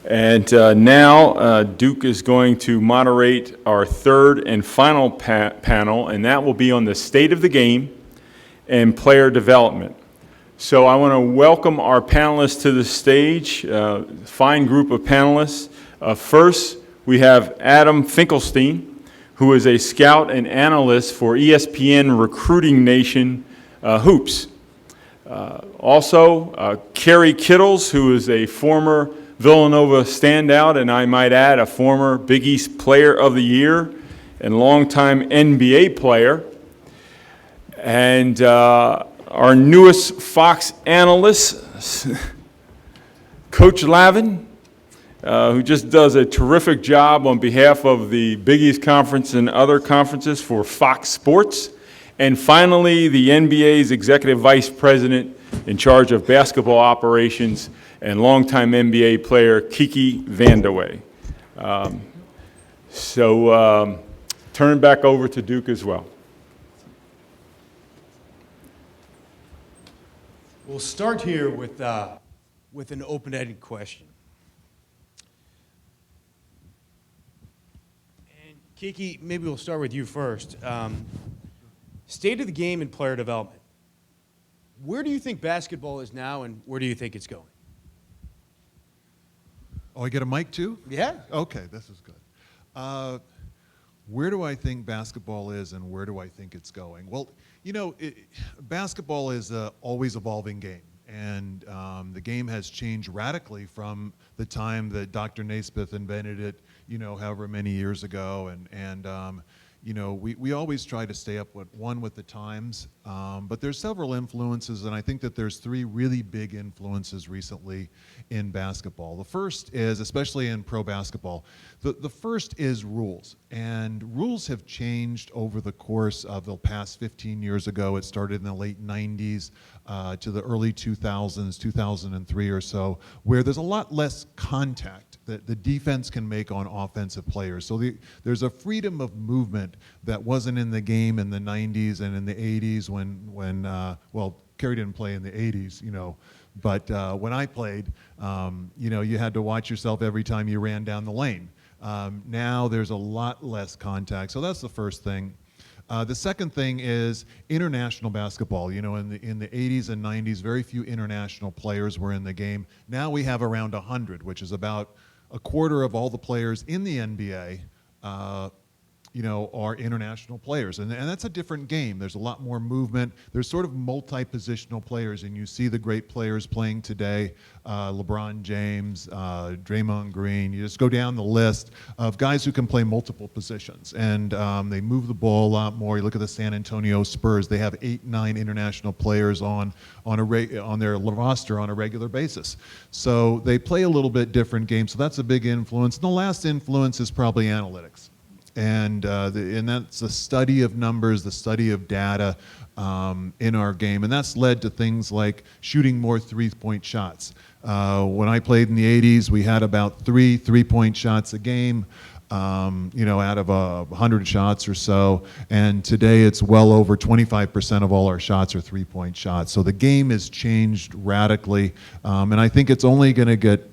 And now Duke is going to moderate our third and final panel, and that will be on the state of the game and player development. So I want to welcome our panelists to the stage, fine group of panelists. First, we have Adam Finkelstein, who is a scout and analyst for ESPN Recruiting Nation Hoops. Also, Kerry Kittles, who is a former Villanova standout, and I might add, a former Big East Player of the Year and longtime NBA player. And our newest Fox analyst, Coach Lavin, who just does a terrific job on behalf of the Big East Conference and other conferences for Fox Sports. And finally, the NBA's Executive Vice President in charge of basketball operations and longtime NBA player Kiki Vandeweghe. Turn it back over to Duke as well. We'll start here with an open-ended question. And Kiki, maybe we'll start with you first. State of the game and player development. Where do you think basketball is now, and where do you think it's going? Oh, I get a mic too? Yeah. Okay, this is good. Where do I think basketball is, and where do I think it's going? Well, you know, basketball is an always evolving game, and the game has changed radically from the time that Dr. Naismith invented it, you know, however many years ago, and you know, we always try to stay up with the times, but there's several influences, and I think that there's three really big influences recently in basketball. The first is, especially in pro basketball, the first is rules, and rules have changed over the course of the past 15 years ago. It started in the late 90s to the early 2000s, 2003 or so, where there's a lot less contact that the defense can make on offensive players. So there's a freedom of movement that wasn't in the game in the 90s and in the 80s when well, Kerry didn't play in the 80s, you know, but when I played, you know, you had to watch yourself every time you ran down the lane. Now there's a lot less contact, so that's the first thing. The second thing is international basketball. You know, in the 80s and 90s, very few international players were in the game. Now we have around 100, which is about a quarter of all the players in the NBA, you know, are international players. And that's a different game. There's a lot more movement. There's sort of multi-positional players, and you see the great players playing today, LeBron James, Draymond Green. You just go down the list of guys who can play multiple positions, and they move the ball a lot more. You look at the San Antonio Spurs. They have 8, 9 international players on their roster on a regular basis. So they play a little bit different game, so that's a big influence. And the last influence is probably analytics. And that's the study of numbers, the study of data in our game. And that's led to things like shooting more three-point shots. When I played in the 80s, we had about 3 three-point shots a game, you know, out of 100 shots or so. And today it's well over 25% of all our shots are three-point shots. So the game has changed radically. And I think it's only going to get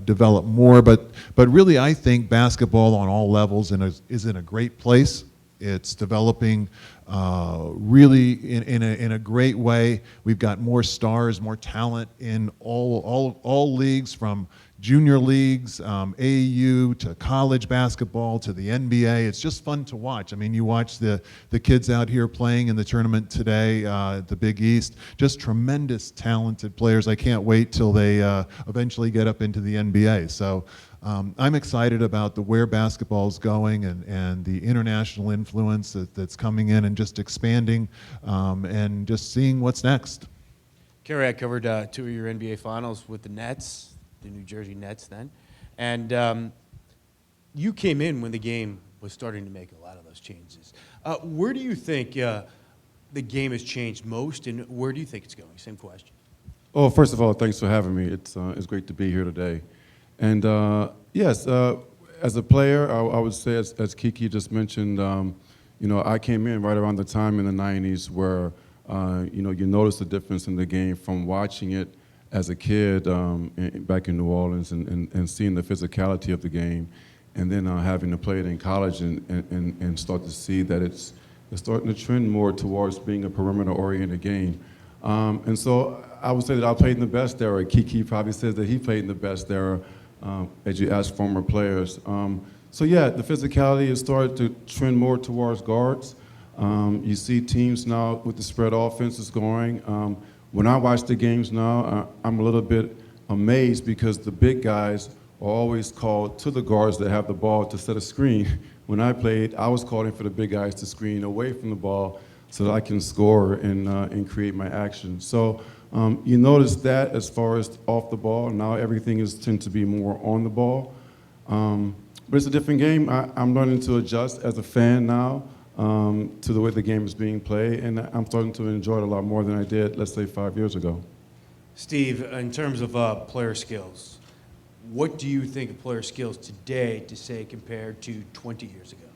developed more. But really, I think basketball on all levels is in a great place. It's developing really in a great way. We've got more stars, more talent in all leagues, from junior leagues, AAU, to college basketball, to the NBA. It's just fun to watch. I mean, you watch the kids out here playing in the tournament today at the Big East, just tremendous talented players. I can't wait till they eventually get up into the NBA. So I'm excited about where basketball is going and the international influence that's coming in and just expanding and just seeing what's next. Kerry, I covered 2 of your NBA finals with the Nets, the New Jersey Nets then. And you came in when the game was starting to make a lot of those changes. Where do you think the game has changed most, and where do you think it's going? Same question. Oh, first of all, thanks for having me. It's great to be here today. And yes, as a player, I would say, as Kiki just mentioned, you know, I came in right around the time in the 90s where, you know, you notice the difference in the game from watching it as a kid back in New Orleans and seeing the physicality of the game, and then having to play it in college and start to see that it's starting to trend more towards being a perimeter-oriented game. And so I would say that I played in the best era. Kiki probably says that he played in the best era, as you ask former players. So yeah, the physicality has started to trend more towards guards. You see teams now with the spread offenses going. When I watch the games now, I'm a little bit amazed because the big guys are always called to the guards that have the ball to set a screen. When I played, I was calling for the big guys to screen away from the ball so that I can score and create my action. So you notice that as far as off the ball, now everything is tend to be more on the ball. But it's a different game. I'm learning to adjust as a fan now to the way the game is being played, and I'm starting to enjoy it a lot more than I did, let's say, 5 years ago. Steve, in terms of player skills, what do you think of player skills today to say compared to 20 years ago?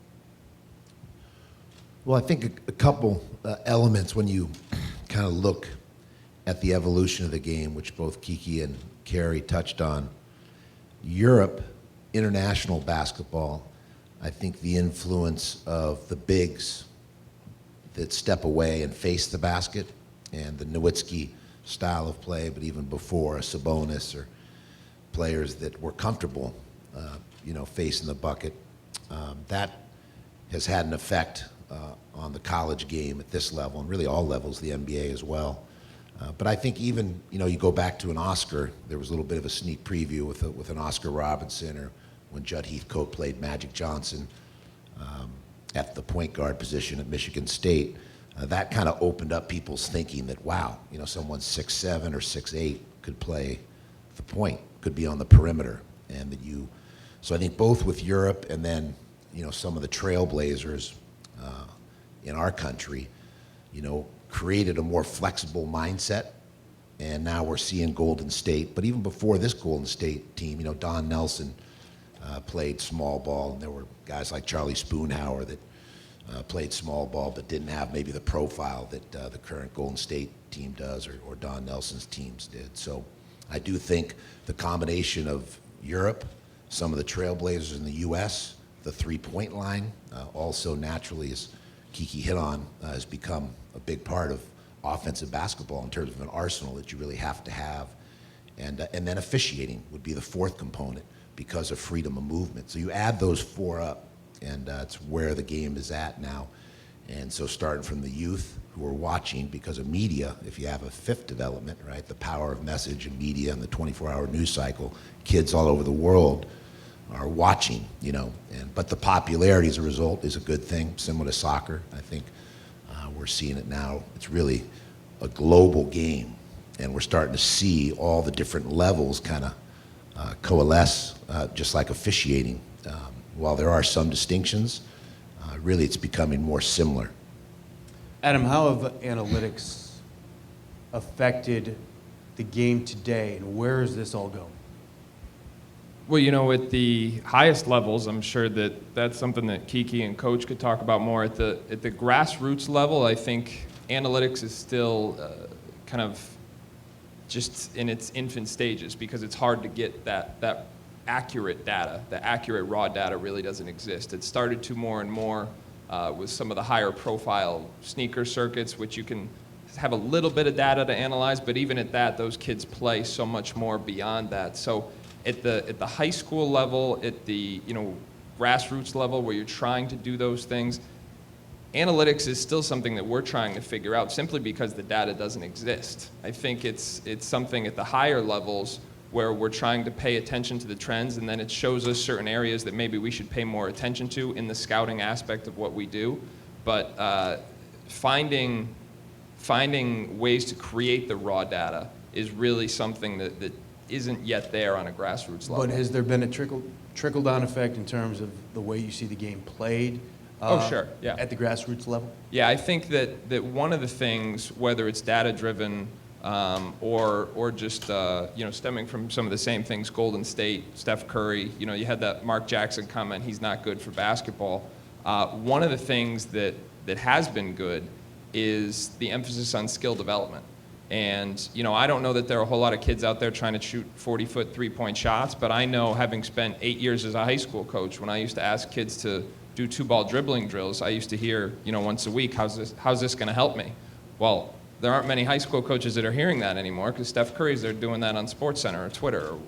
Well, I think a couple elements when you kind of look at the evolution of the game, which both Kiki and Carrie touched on. Europe, international basketball, I think the influence of the bigs that step away and face the basket, and the Nowitzki style of play, but even before, a Sabonis or players that were comfortable, facing the bucket, that has had an effect on the college game at this level, and really all levels, the NBA as well. But I think even, you go back to an Oscar, there was a little bit of a sneak preview with an Oscar Robinson, or when Judd Heathcote played Magic Johnson at the point guard position at Michigan State. That kind of opened up people's thinking that, wow, someone 6'7" or 6'8" could play the point, could be on the perimeter. And that so I think both with Europe and then, some of the trailblazers in our country, created a more flexible mindset. And now we're seeing Golden State. But even before this Golden State team, Don Nelson played small ball, and there were guys like Charlie Spoonhour that played small ball but didn't have maybe the profile that the current Golden State team does, or Don Nelson's teams did. So I do think the combination of Europe, some of the trailblazers in the U.S., the three-point line, also naturally, as Kiki hit on, has become a big part of offensive basketball in terms of an arsenal that you really have to have. And then officiating would be the fourth component because of freedom of movement. So you add those four up, and it's where the game is at now. And so starting from the youth who are watching because of media, if you have a fifth development, right, the power of message and media and the 24-hour news cycle, kids all over the world are watching, but the popularity as a result is a good thing, similar to soccer. I think we're seeing it now. It's really a global game, and we're starting to see all the different levels kind of coalesce, just like officiating. While there are some distinctions, really it's becoming more similar. Adam, how have analytics affected the game today, and where is this all going? Well, at the highest levels, I'm sure that's something that Kiki and Coach could talk about more. At the grassroots level, I think analytics is still kind of just in its infant stages because it's hard to get that accurate data. The accurate raw data really doesn't exist. It started to more and more with some of the higher profile sneaker circuits, which you can have a little bit of data to analyze, but even at that, those kids play so much more beyond that. So at the high school level, at the grassroots level where you're trying to do those things, analytics is still something that we're trying to figure out simply because the data doesn't exist. I think it's something at the higher levels where we're trying to pay attention to the trends, and then it shows us certain areas that maybe we should pay more attention to in the scouting aspect of what we do. But finding ways to create the raw data is really something that isn't yet there on a grassroots level. But has there been a trickle-down effect in terms of the way you see the game played? Oh, sure, yeah. At the grassroots level? Yeah, I think that one of the things, whether it's data-driven or just stemming from some of the same things, Golden State, Steph Curry, you had that Mark Jackson comment, he's not good for basketball. One of the things that has been good is the emphasis on skill development. And, I don't know that there are a whole lot of kids out there trying to shoot 40-foot three-point shots, but I know, having spent 8 years as a high school coach, when I used to ask kids to do two-ball dribbling drills, I used to hear, once a week, how's this going to help me? Well, there aren't many high school coaches that are hearing that anymore, because Steph Curry's there doing that on SportsCenter or Twitter or,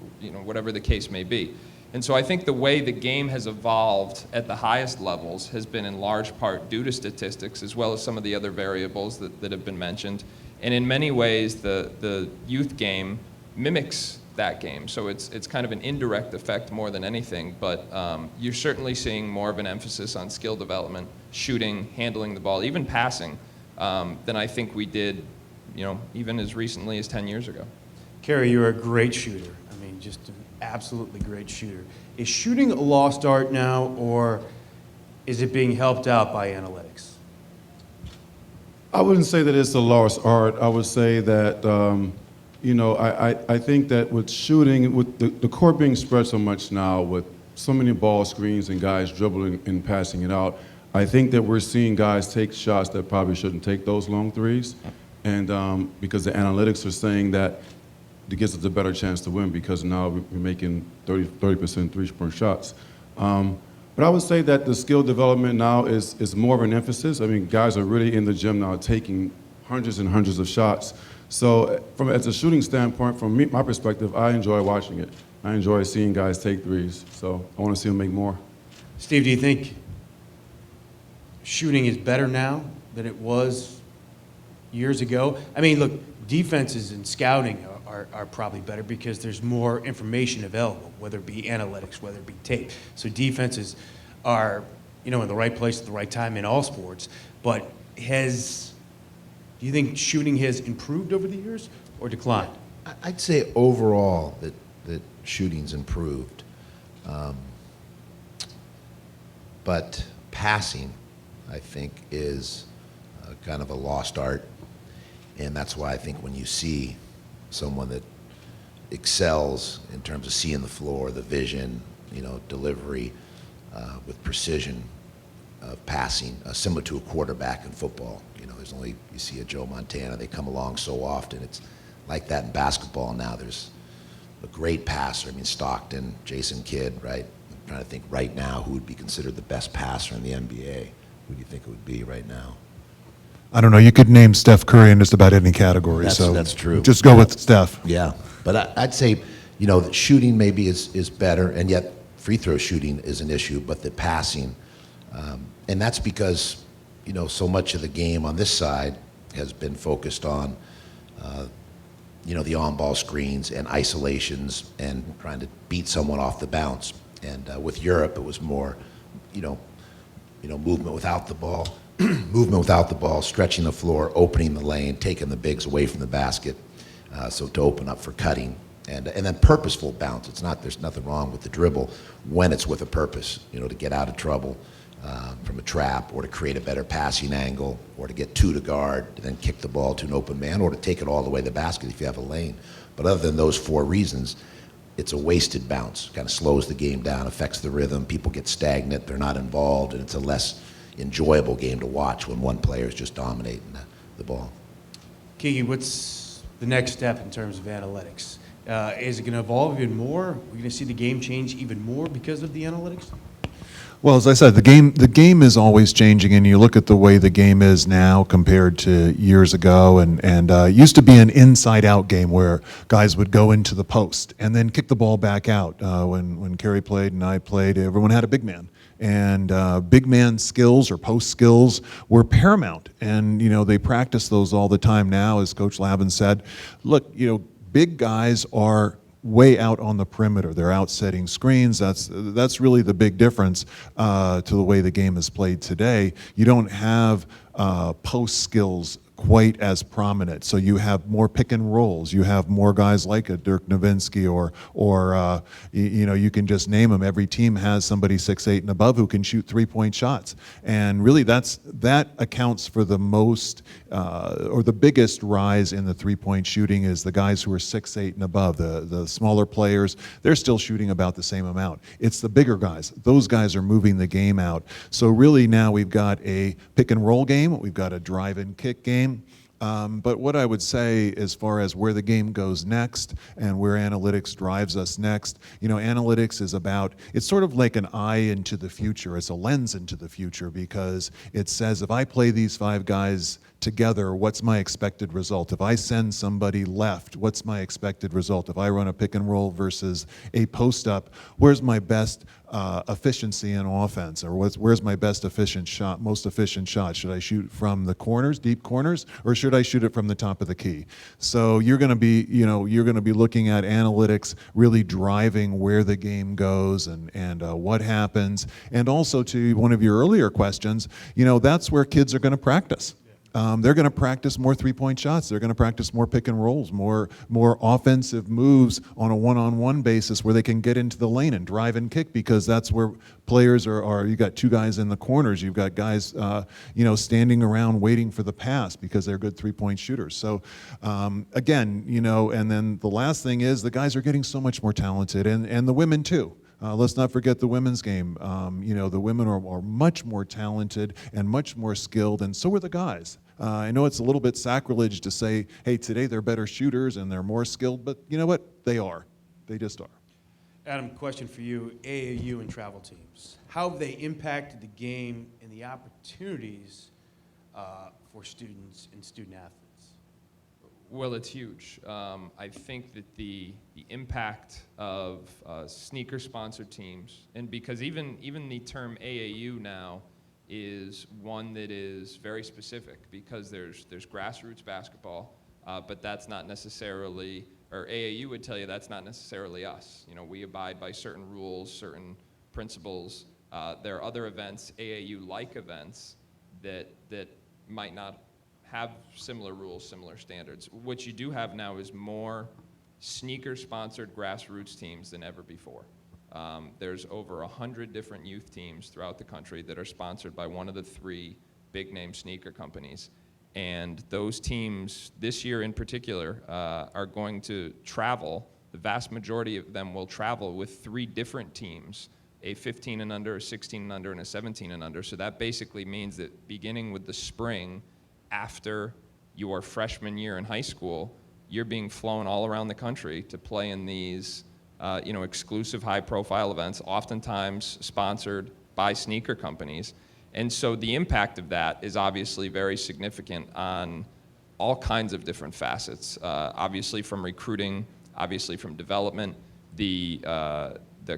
whatever the case may be. And so I think the way the game has evolved at the highest levels has been in large part due to statistics, as well as some of the other variables that have been mentioned. And in many ways, the youth game mimics that game. So it's kind of an indirect effect more than anything. But you're certainly seeing more of an emphasis on skill development, shooting, handling the ball, even passing, than I think we did, even as recently as 10 years ago. Kerry, you're a great shooter. I mean, just an absolutely great shooter. Is shooting a lost art now, or is it being helped out by analytics? I wouldn't say that it's a lost art. I would say that, I think that with shooting, with the court being spread so much now, with so many ball screens and guys dribbling and passing it out, I think that we're seeing guys take shots that probably shouldn't take those long threes. And because the analytics are saying that it gives us a better chance to win, because now we're making 30% three-point shots. But I would say that the skill development now is more of an emphasis. I mean, guys are really in the gym now taking hundreds and hundreds of shots. So as a shooting standpoint, from my perspective, I enjoy watching it. I enjoy seeing guys take threes. So I want to see them make more. Steve, do you think shooting is better now than it was years ago? I mean, look, defenses and scouting are probably better because there's more information available, whether it be analytics, whether it be tape. So defenses are, in the right place at the right time in all sports. But do you think shooting has improved over the years or declined? I'd say overall that shooting's improved. But passing, I think, is kind of a lost art. And that's why I think when you see someone that excels in terms of seeing the floor, the vision, delivery with precision of passing, similar to a quarterback in football. You see a Joe Montana, they come along so often. It's like that in basketball now. There's a great passer. I mean, Stockton, Jason Kidd, right? I'm trying to think right now who would be considered the best passer in the NBA. Who do you think it would be right now? I don't know. You could name Steph Curry in just about any category. That's true. Just go with Steph. Yeah, but I'd say, that shooting maybe is better, and yet free throw shooting is an issue, but the passing, and that's because, so much of the game on this side has been focused on, the on-ball screens and isolations and trying to beat someone off the bounce. And with Europe, it was more, movement without the ball. Movement without the ball, stretching the floor, opening the lane, taking the bigs away from the basket, so to open up for cutting, and then purposeful bounce. There's nothing wrong with the dribble when it's with a purpose, to get out of trouble from a trap, or to create a better passing angle, or to get two to guard, and then kick the ball to an open man, or to take it all the way to the basket if you have a lane. But other than those four reasons, it's a wasted bounce. Kind of slows the game down, affects the rhythm. People get stagnant, they're not involved, and it's a less enjoyable game to watch when one player is just dominating the ball. Kiki, what's the next step in terms of analytics? Is it going to evolve even more? Are we going to see the game change even more because of the analytics? Well, as I said, the game is always changing, and you look at the way the game is now compared to years ago, and it used to be an inside-out game where guys would go into the post and then kick the ball back out. When Kerry played and I played, everyone had a big man. And big man skills or post skills were paramount, and they practice those all the time now. As Coach Lavin said, look, big guys are way out on the perimeter. They're out setting screens. That's really the big difference to the way the game is played today. You don't have post skills quite as prominent. So you have more pick and rolls. You have more guys like a Dirk Nowitzki or you can just name them. Every team has somebody 6'8" and above who can shoot three-point shots. And really that accounts for the most or the biggest rise in the three-point shooting is the guys who are 6'8" and above. The smaller players, they're still shooting about the same amount. It's the bigger guys. Those guys are moving the game out. So really now we've got a pick and roll game. We've got a drive and kick game. But what I would say as far as where the game goes next and where analytics drives us next, analytics is about, it's sort of like an eye into the future. It's a lens into the future because it says if I play these 5 guys together, what's my expected result? If I send somebody left, what's my expected result? If I run a pick and roll versus a post up, where's my best efficiency in offense? Or where's my best efficient shot, most efficient shot? Should I shoot from the corners, deep corners, or should I shoot it from the top of the key? So you're going to be, you're going to be looking at analytics really driving where the game goes and what happens. And also to one of your earlier questions, that's where kids are going to practice. They're going to practice more three-point shots. They're going to practice more pick and rolls, more offensive moves on a one-on-one basis where they can get into the lane and drive and kick because that's where players are. You got 2 guys in the corners. You've got guys, standing around waiting for the pass because they're good three-point shooters. So again, and then the last thing is the guys are getting so much more talented, and the women too. Let's not forget the women's game. The women are much more talented and much more skilled, and so are the guys. I know it's a little bit sacrilege to say, hey, today they're better shooters and they're more skilled, but you know what? They are. They just are. Adam, question for you, AAU and travel teams. How have they impacted the game and the opportunities for students and student athletes? Well, it's huge. I think that the impact of sneaker-sponsored teams, and because even the term AAU now is one that is very specific because there's grassroots basketball, but that's not necessarily, or AAU would tell you that's not necessarily us. We abide by certain rules, certain principles. There are other events, AAU-like events, that might not have similar rules, similar standards. What you do have now is more sneaker-sponsored grassroots teams than ever before. There's over 100 different youth teams throughout the country that are sponsored by one of the 3 big-name sneaker companies. And those teams, this year in particular, are going to travel. The vast majority of them will travel with 3 different teams, a 15 and under, a 16 and under, and a 17 and under. So that basically means that beginning with the spring, after your freshman year in high school, you're being flown all around the country to play in these exclusive high-profile events, oftentimes sponsored by sneaker companies. And so the impact of that is obviously very significant on all kinds of different facets, obviously from recruiting, obviously from development. The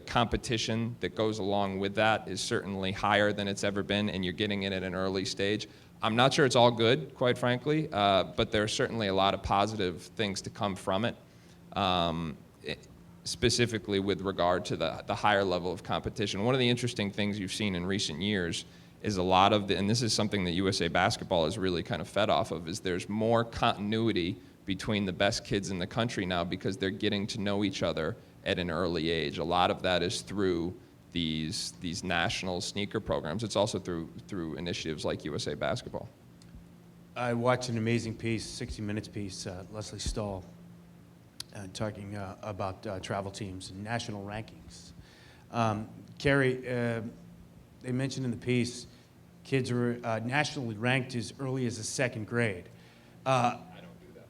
competition that goes along with that is certainly higher than it's ever been, and you're getting it at an early stage. I'm not sure it's all good, quite frankly, but there are certainly a lot of positive things to come from it. Specifically with regard to the higher level of competition. One of the interesting things you've seen in recent years is a lot of and this is something that USA Basketball is really kind of fed off of, is there's more continuity between the best kids in the country now because they're getting to know each other at an early age. A lot of that is through these national sneaker programs. It's also through initiatives like USA Basketball. I watched an amazing piece, 60 Minutes piece, Leslie Stahl, talking about travel teams and national rankings. Kerry, they mentioned in the piece kids are nationally ranked as early as the 2nd grade. I don't do that.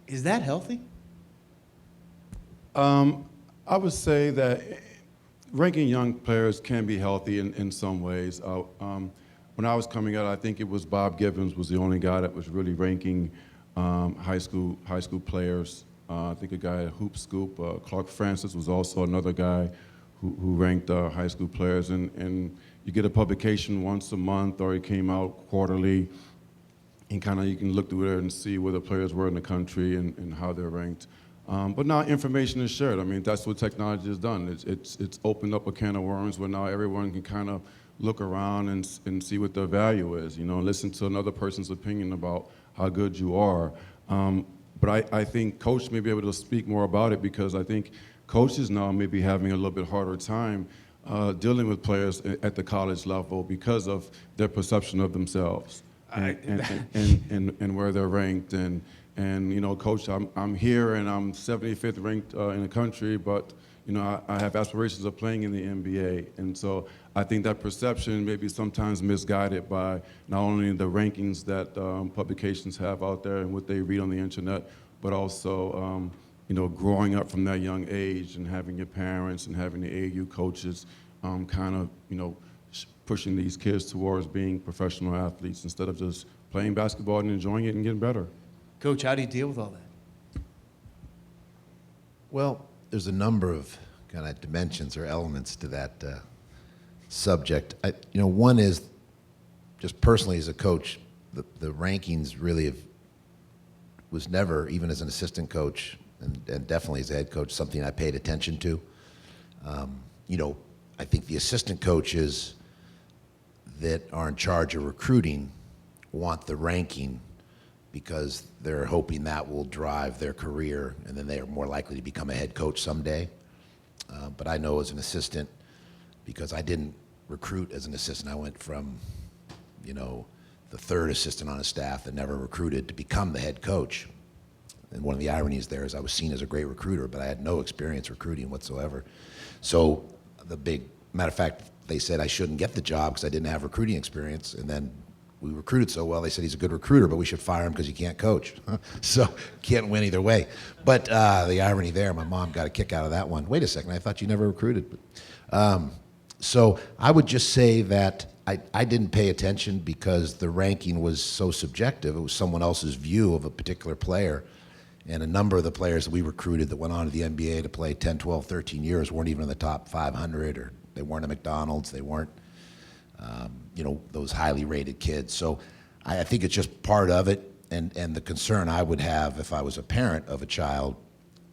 Is that healthy? I would say that ranking young players can be healthy in some ways. When I was coming out, I think it was Bob Gibbons was the only guy that was really ranking high school players. I think a guy at Hoop Scoop, Clark Francis was also another guy who ranked high school players. And you get a publication once a month, or it came out quarterly, and kind of you can look through there and see where the players were in the country and how they're ranked. But now information is shared. I mean, that's what technology has done. It's opened up a can of worms where now everyone can kind of look around and see what their value is, listen to another person's opinion about how good you are. But I think Coach may be able to speak more about it because I think coaches now may be having a little bit harder time dealing with players at the college level because of their perception of themselves and where they're ranked and And Coach, I'm here and I'm 75th ranked in the country, but I have aspirations of playing in the NBA. And so I think that perception may be sometimes misguided by not only the rankings that publications have out there and what they read on the internet, but also growing up from that young age and having your parents and having the AAU coaches kind of pushing these kids towards being professional athletes instead of just playing basketball and enjoying it and getting better. Coach, how do you deal with all that? Well, there's a number of kind of dimensions or elements to that subject. One is just personally as a coach, the rankings really was never, even as an assistant coach and definitely as a head coach, something I paid attention to. I think the assistant coaches that are in charge of recruiting want the ranking because they're hoping that will drive their career, and then they are more likely to become a head coach someday. But I know as an assistant, because I didn't recruit as an assistant, I went from, the third assistant on a staff that never recruited to become the head coach. And one of the ironies there is I was seen as a great recruiter, but I had no experience recruiting whatsoever. So matter of fact, they said I shouldn't get the job because I didn't have recruiting experience, and then we recruited so well, they said he's a good recruiter, but we should fire him because he can't coach. So can't win either way. But the irony there, my mom got a kick out of that one. Wait a second, I thought you never recruited. So I would just say that I didn't pay attention because the ranking was so subjective. It was someone else's view of a particular player. And a number of the players that we recruited that went on to the NBA to play 10, 12, 13 years weren't even in the top 500, or they weren't at McDonald's, they weren't those highly rated kids. So I think it's just part of it, and the concern I would have if I was a parent of a child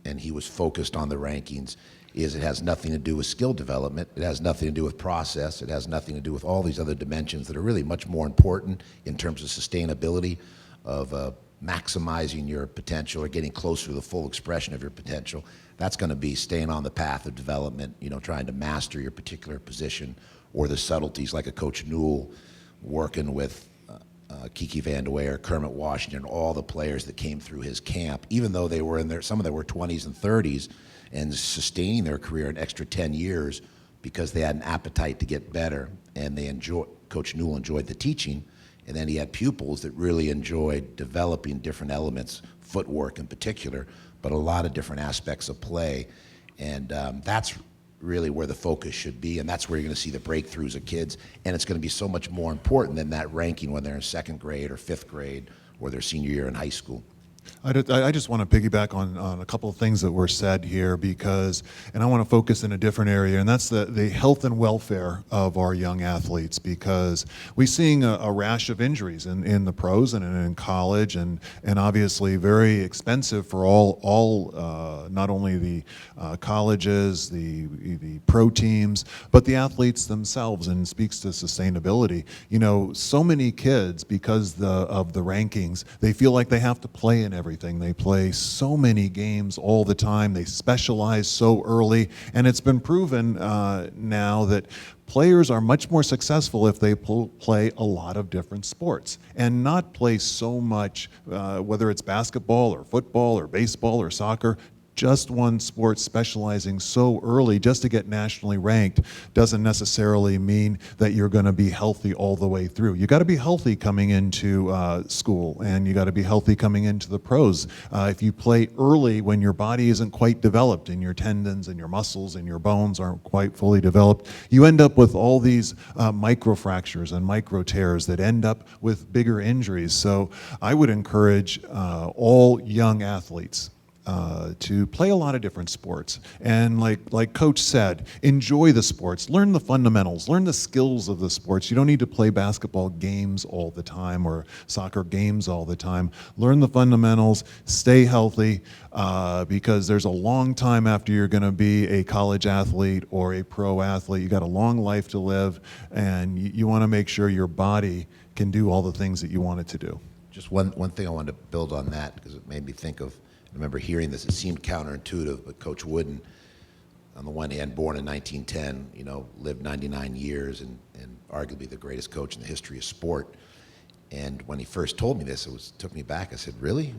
and he was focused on the rankings is it has nothing to do with skill development, it has nothing to do with process, it has nothing to do with all these other dimensions that are really much more important in terms of sustainability, of maximizing your potential or getting closer to the full expression of your potential. That's going to be staying on the path of development, trying to master your particular position, or the subtleties like a Coach Newell working with Kiki Vandeweghe, Kermit Washington, all the players that came through his camp, even though they were in their, some of them were 20s and 30s, and sustaining their career an extra 10 years because they had an appetite to get better, and Coach Newell enjoyed the teaching, and then he had pupils that really enjoyed developing different elements, footwork in particular, but a lot of different aspects of play, and that's really where the focus should be, and that's where you're going to see the breakthroughs of kids, and it's going to be so much more important than that ranking when they're in second grade or fifth grade or their senior year in high school. I just want to piggyback on a couple of things that were said here and I want to focus in a different area, and that's the health and welfare of our young athletes, because we're seeing a rash of injuries in the pros and in college, and obviously very expensive for all not only the colleges, the pro teams, but the athletes themselves, and speaks to sustainability. So many kids, because of the rankings, they feel like they have to play in everything. They play so many games all the time. They specialize so early, and it's been proven now that players are much more successful if they play a lot of different sports and not play so much, whether it's basketball or football or baseball or soccer. Just one sport specializing so early just to get nationally ranked doesn't necessarily mean that you're going to be healthy all the way through. You got to be healthy coming into school, and you got to be healthy coming into the pros. If you play early when your body isn't quite developed and your tendons and your muscles and your bones aren't quite fully developed, you end up with all these microfractures and micro tears that end up with bigger injuries. So I would encourage all young athletes to play a lot of different sports, and like Coach said, enjoy the sports, learn the fundamentals, learn the skills of the sports. You don't need to play basketball games all the time or soccer games all the time. Learn the fundamentals, stay healthy, because there's a long time after you're going to be a college athlete or a pro athlete. You got a long life to live, and you want to make sure your body can do all the things that you want it to do. Just one thing I wanted to build on that, because it made me think of, I remember hearing this, it seemed counterintuitive, but Coach Wooden, on the one hand, born in 1910, lived 99 years and arguably the greatest coach in the history of sport. And when he first told me this, took me back. I said, really?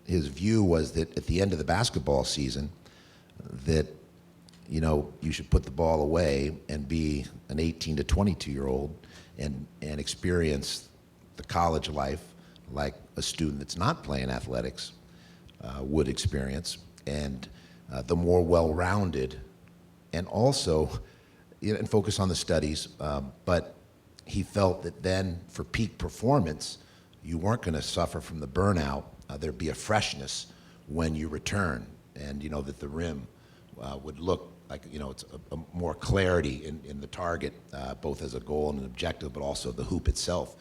his view was that at the end of the basketball season, that you should put the ball away and be an 18 to 22-year-old and experience the college life like a student that's not playing athletics would experience, and the more well-rounded, and also and focus on the studies. But he felt that then for peak performance, you weren't going to suffer from the burnout. There'd be a freshness when you return, and that the rim would look like it's a more clarity in the target, both as a goal and an objective, but also the hoop itself.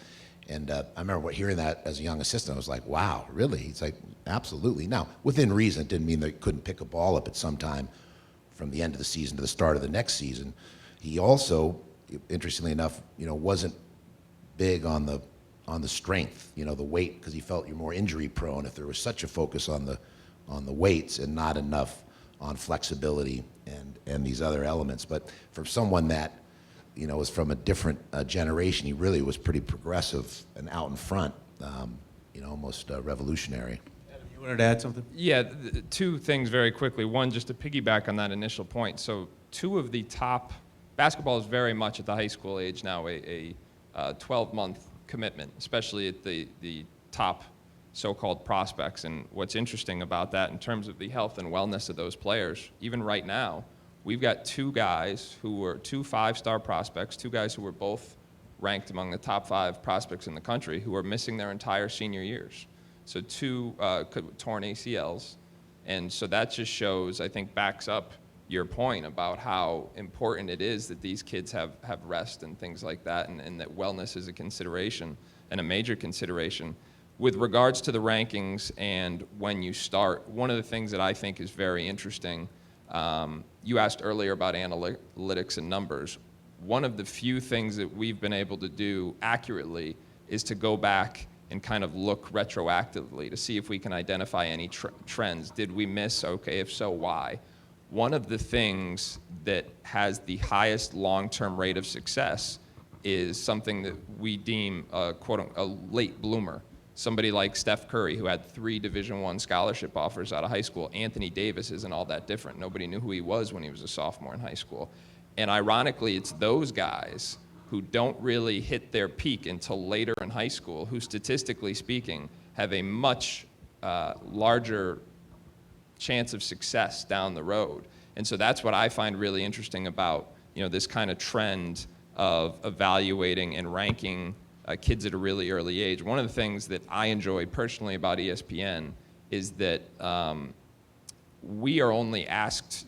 And I remember hearing that as a young assistant. I was like, wow, really? He's like, absolutely. Now, within reason, it didn't mean they couldn't pick a ball up at some time from the end of the season to the start of the next season. He also, interestingly enough, wasn't big on the strength, the weight, because he felt you're more injury prone if there was such a focus on the weights and not enough on flexibility and these other elements. But for someone that was from a different generation, he really was pretty progressive and out in front, almost revolutionary. Adam, you wanted to add something? Yeah, two things very quickly. One, just to piggyback on that initial point. So two of the top, basketball is very much at the high school age now a 12-month commitment, especially at the top so-called prospects. And what's interesting about that in terms of the health and wellness of those players, even right now, we've got two guys who were two 5-star prospects, two guys who were both ranked among the top 5 prospects in the country who are missing their entire senior years. So two torn ACLs. And so that just shows, I think, backs up your point about how important it is that these kids have rest and things like that, and that wellness is a consideration and a major consideration. With regards to the rankings and when you start, one of the things that I think is very interesting, you asked earlier about analytics and numbers. One of the few things that we've been able to do accurately is to go back and kind of look retroactively to see if we can identify any trends. Did we miss? Okay, if so, why? One of the things that has the highest long-term rate of success is something that we deem a late bloomer. Somebody like Steph Curry, who had 3 Division I scholarship offers out of high school. Anthony Davis isn't all that different. Nobody knew who he was when he was a sophomore in high school. And ironically, it's those guys who don't really hit their peak until later in high school, who statistically speaking have a much larger chance of success down the road. And so that's what I find really interesting about this kind of trend of evaluating and ranking kids at a really early age. One of the things that I enjoy personally about ESPN is that we are only asked,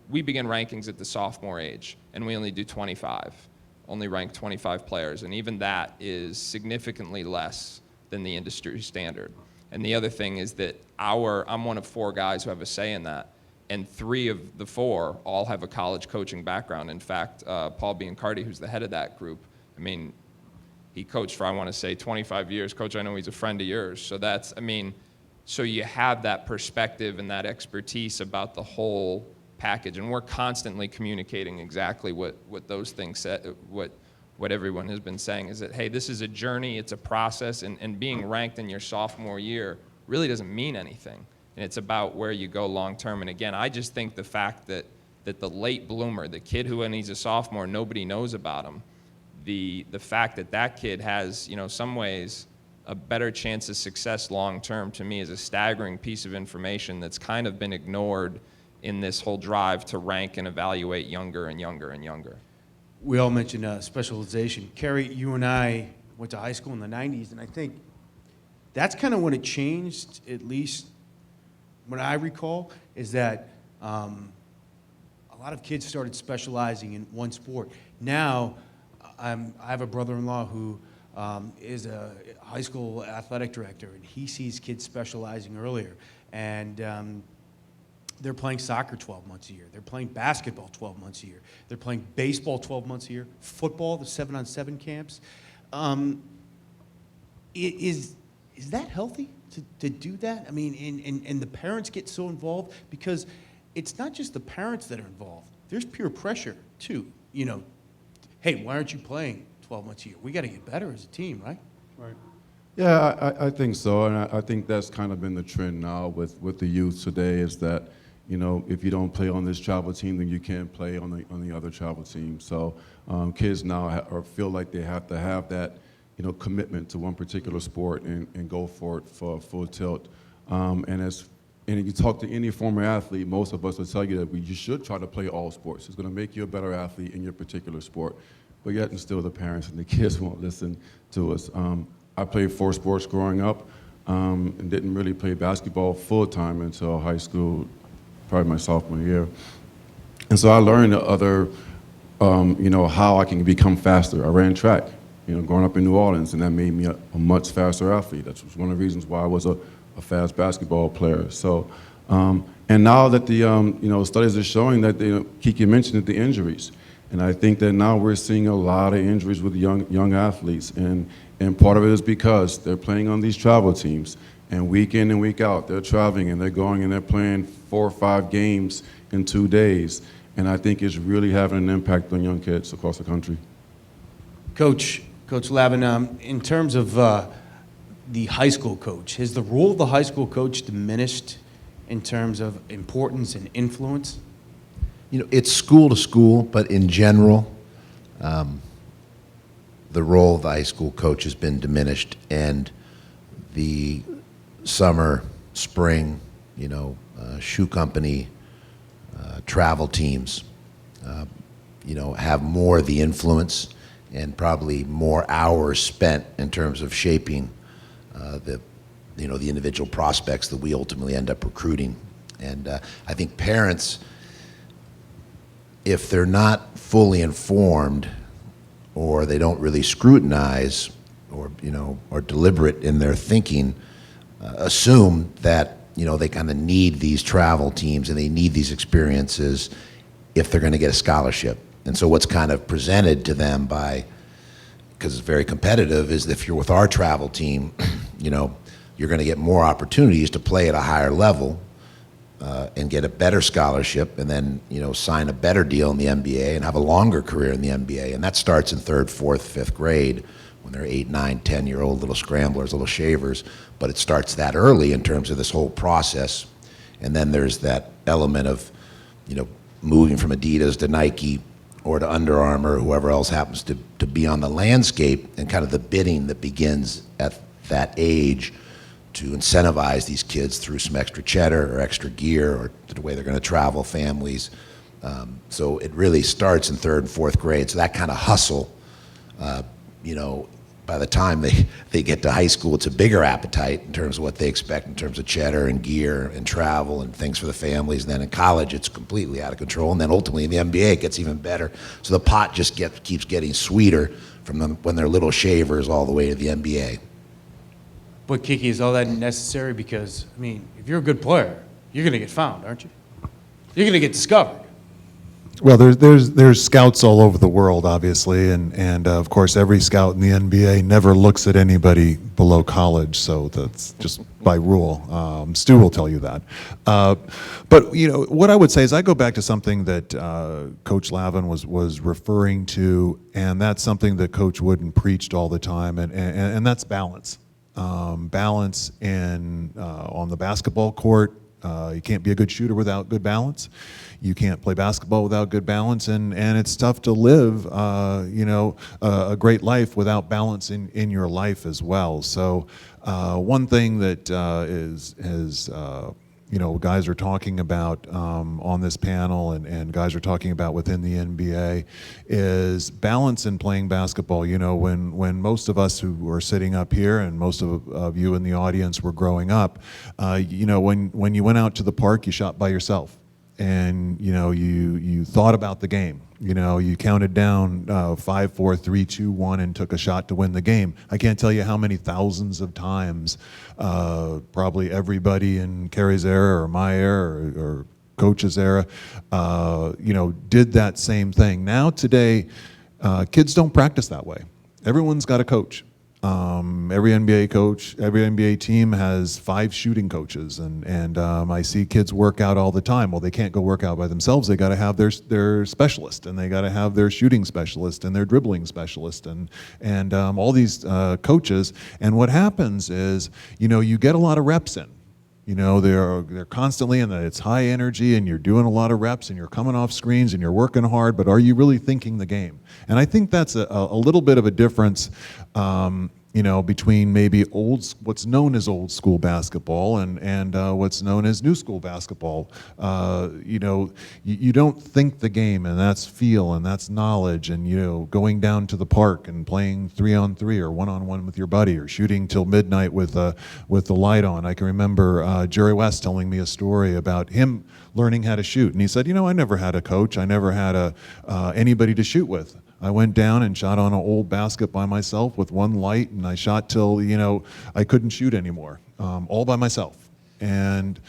we begin rankings at the sophomore age, and we only do 25, only rank 25 players, and even that is significantly less than the industry standard. And the other thing is that I'm one of 4 guys who have a say in that, and 3 of the 4 all have a college coaching background. In fact, Paul Biancardi, who's the head of that group, he coached for, I want to say, 25 years. Coach, I know he's a friend of yours. So so you have that perspective and that expertise about the whole package. And we're constantly communicating exactly what those things said, what everyone has been saying is that, hey, this is a journey, it's a process, and being ranked in your sophomore year really doesn't mean anything. And it's about where you go long term. And again, I just think the fact that the late bloomer, the kid who when he's a sophomore, nobody knows about him, the fact that kid has, some ways a better chance of success long term, to me is a staggering piece of information that's kind of been ignored in this whole drive to rank and evaluate younger and younger and younger. We all mentioned specialization. Kerry, you and I went to high school in the 90s, and I think that's kind of when it changed, at least what I recall, is that a lot of kids started specializing in one sport. Now, I have a brother-in-law who is a high school athletic director, and he sees kids specializing earlier. And they're playing soccer 12 months a year. They're playing basketball 12 months a year. They're playing baseball 12 months a year. Football, the 7-on-7 camps. Is that healthy to do that? I mean, and the parents get so involved, because it's not just the parents that are involved. There's peer pressure too. Hey, why aren't you playing 12 months a year? We got to get better as a team, right? Right. Yeah, I think so, and I think that's kind of been the trend now with the youth today is that, you know, if you don't play on this travel team, then you can't play on the other travel team. So kids now or feel like they have to have that, you know, commitment to one particular sport and go for it for full tilt. And if you talk to any former athlete, most of us will tell you that you should try to play all sports. It's going to make you a better athlete in your particular sport. But yet and still the parents and the kids won't listen to us. I played 4 sports growing up and didn't really play basketball full time until high school, probably my sophomore year. And so I learned the other, you know, how I can become faster. I ran track, you know, growing up in New Orleans, and that made me a much faster athlete. That was one of the reasons why I was a fast basketball player. So, and now that the, you know, studies are showing that, Kiki mentioned it, the injuries. And I think that now we're seeing a lot of injuries with young athletes. And part of it is because they're playing on these travel teams. And week in and week out, they're traveling and they're going and they're playing 4 or 5 games in 2 days. And I think it's really having an impact on young kids across the country. Coach Lavin, in terms of the high school coach, has the role of the high school coach diminished in terms of importance and influence? You know, it's school to school, but in general, the role of the high school coach has been diminished, and the summer, spring, you know, shoe company, travel teams, you know, have more of the influence and probably more hours spent in terms of shaping the, you know, the individual prospects that we ultimately end up recruiting. And I think parents, if they're not fully informed or they don't really scrutinize or, you know, are deliberate in their thinking, assume that, you know, they kind of need these travel teams and they need these experiences if they're going to get a scholarship. And so what's kind of presented to them by, because it's very competitive, is if you're with our travel team, you know, you're going to get more opportunities to play at a higher level and get a better scholarship, and then, you know, sign a better deal in the NBA and have a longer career in the NBA. And that starts in 3rd, 4th, 5th grade when they're 8, 9, 10-year-old little scramblers, little shavers. But it starts that early in terms of this whole process. And then there's that element of, you know, moving from Adidas to Nike or to Under Armour, or whoever else happens to be on the landscape, and kind of the bidding that begins at that age to incentivize these kids through some extra cheddar or extra gear or the way they're going to travel, families. So it really starts in 3rd and 4th grade. So that kind of hustle, you know, by the time they get to high school, it's a bigger appetite in terms of what they expect in terms of cheddar and gear and travel and things for the families. And then in college, it's completely out of control. And then ultimately in the NBA, it gets even better. So the pot just keeps getting sweeter from them when they're little shavers all the way to the NBA. But Kiki, is all that necessary? Because, I mean, if you're a good player, you're going to get found, aren't you? You're going to get discovered. Well, there's scouts all over the world, obviously, and of course every scout in the NBA never looks at anybody below college, so that's just by rule. Stu will tell you that. But you know what I would say is I go back to something that Coach Lavin was referring to, and that's something that Coach Wooden preached all the time, and that's balance. Balance on the basketball court. You can't be a good shooter without good balance. You can't play basketball without good balance, and it's tough to live, you know, a great life without balance in your life as well. So one thing that you know, guys are talking about on this panel and guys are talking about within the NBA is balance in playing basketball. You know, when most of us who are sitting up here and most of you in the audience were growing up, you know, when you went out to the park, you shot by yourself. And you know, you thought about the game. You know, you counted down 5, 4, 3, 2, 1, and took a shot to win the game. I can't tell you how many thousands of times probably everybody in Kerry's era or my era or Coach's era, you know, did that same thing. Now today, kids don't practice that way. Everyone's got a coach. Every NBA coach, every NBA team has 5 shooting coaches, and I see kids work out all the time. Well, they can't go work out by themselves. They got to have their specialist, and they got to have their shooting specialist and their dribbling specialist, and all these coaches. And what happens is, you get a lot of reps in. They're constantly, and it's high energy, and you're doing a lot of reps, and you're coming off screens, and you're working hard, but are you really thinking the game? And I think that's a little bit of a difference, between maybe what's known as old school basketball and what's known as new school basketball. You don't think the game, and that's feel, and that's knowledge, and going down to the park and playing 3-on-3 or 1-on-1 with your buddy, or shooting till midnight with the light on. I can remember Jerry West telling me a story about him learning how to shoot, and he said, I never had a coach, I never had anybody to shoot with. I went down and shot on an old basket by myself with one light, and I shot till, I couldn't shoot anymore, all by myself. And,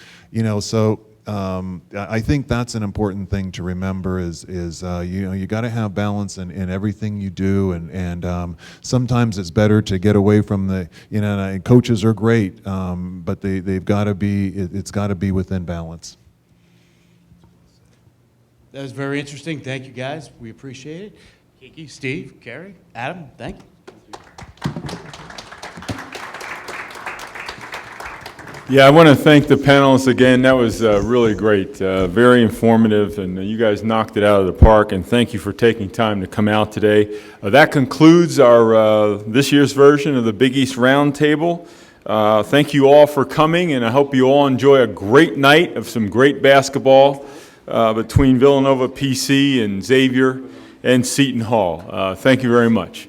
so I think that's an important thing to remember is you got to have balance in everything you do, and sometimes it's better to get away from and coaches are great, but they've got to be, it's got to be within balance. That was very interesting. Thank you, guys. We appreciate it. Kiki, Steve, Carrie, Adam, thank you. Yeah, I want to thank the panelists again. That was really great, very informative, and you guys knocked it out of the park, and thank you for taking time to come out today. That concludes our this year's version of the Big East Roundtable. Thank you all for coming, and I hope you all enjoy a great night of some great basketball between Villanova PC and Xavier and Seton Hall. Thank you very much.